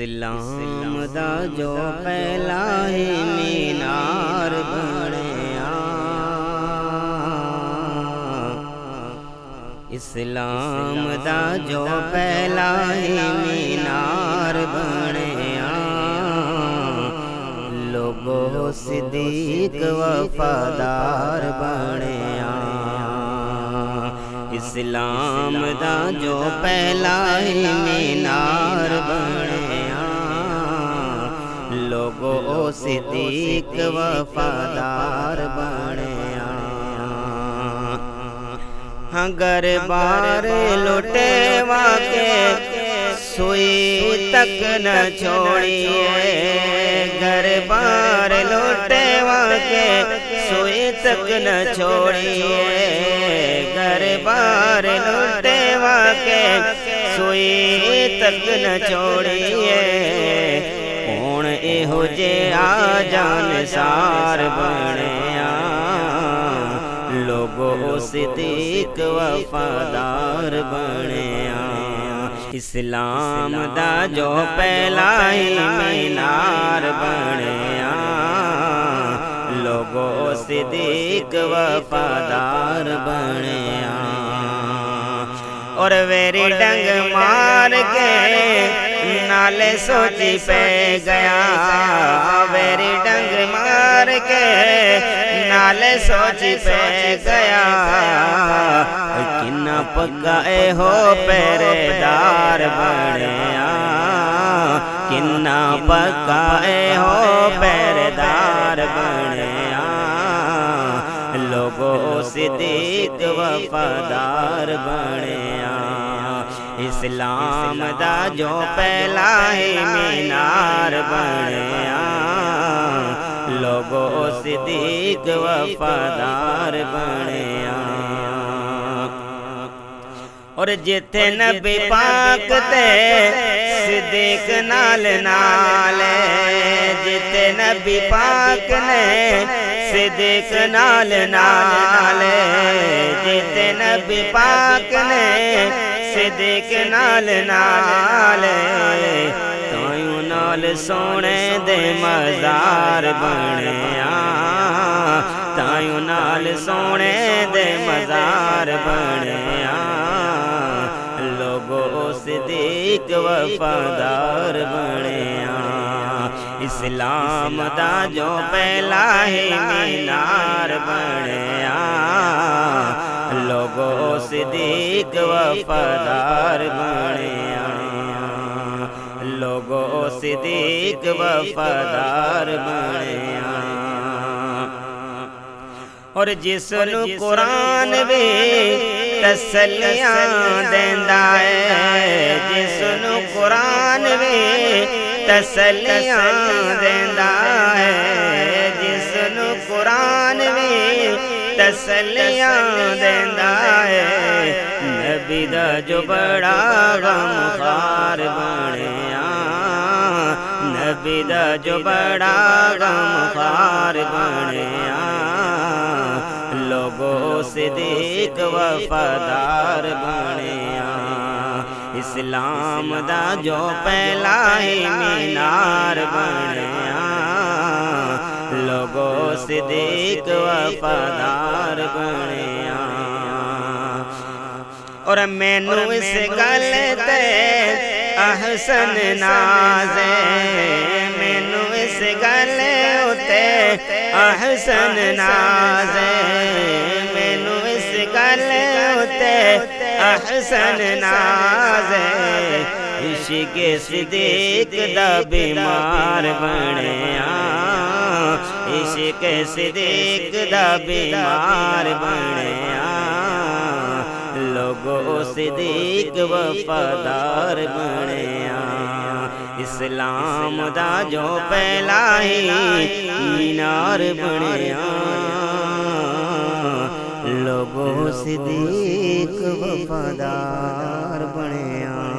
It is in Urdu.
اسلام دا جو پہلا ہی مینار بنیا، اسلام دا جو پہلا ہی مینار بنیا، لوگو صدیق وفادار بنیا، اسلام دا جو پہلا ہی مینار بنیا، لوگو صدیق وفادار بنیا، ہاں گھر بار لوٹے واقع سوئی تک نہ چھوڑیے، گھر بار لوٹے واقع سوئی تک نہ چھوڑیے، گھر بار لوٹے واقع سوئی تک نہ چھوڑیے، کون ایہو جہا جانسار بنیا، لوگو صدیق وفادار بنیا، اسلام دا جو پہلا ہی مینار بنیا، لوگو صدیق وفادار بنیا، اور ویری ڈنگ مار کے نالے سوچی پہ گیا، ویری ڈنگ مار کے نالے سوچی پہ گیا، کنا پکا اے ہو پہرے دار بنیا، کنا پکا اے ہو پہرے دار بنیا، لوگو صدیق وفادار بنیا، اسلام دا جو پہلا ہی مینار بنیا، لوگو صدیق وفادار بنیا، اور جتھے نبی پاک تے صدیق نال نالے، جتھے نبی پاک نے صدیق نال نالے، جتھے نبی پاک نے صدیق نال نالے، تائیوں نال سونے دے مزار بنیا، تائیوں نال سونے دے مزار بنیا، لوگو صدیق وفادار بنیا، اسلام دا جو پہلا ہی مینار بنیا، لوگو صدیق وفادار بنیا، لوگو صدیق وفادار بنیا، اور جس نو قرآن بھی تسلیاں دیندا ہے، جس نو قرآن بھی تسلیاں دیندا ہے، جس نو قرآن بھی تسلیاں دیندا ہے، نبی دا جو بڑا غمخوار بنیا، نبی دا جو بڑا غمخوار بنیا، لوگو صدیق وفادار بنیا، اسلام دا جو پہلا ہی مینار بنیا، لوگو صدیق وفادار بنیا، اور مینو اس گل تے احسن ناز ہے، مینو اس گل تے احسن ناز ہے، مینو اس گل تے احسن ناز ہے، عشق صدیق دا بیمار بنیا، عشق صدیق دا بیمار بنیا، لوگو صدیق وفادار بنیا، اسلام دا جو پہلا ہی مینار بنیا، لوگو صدیق وفادار بنیا۔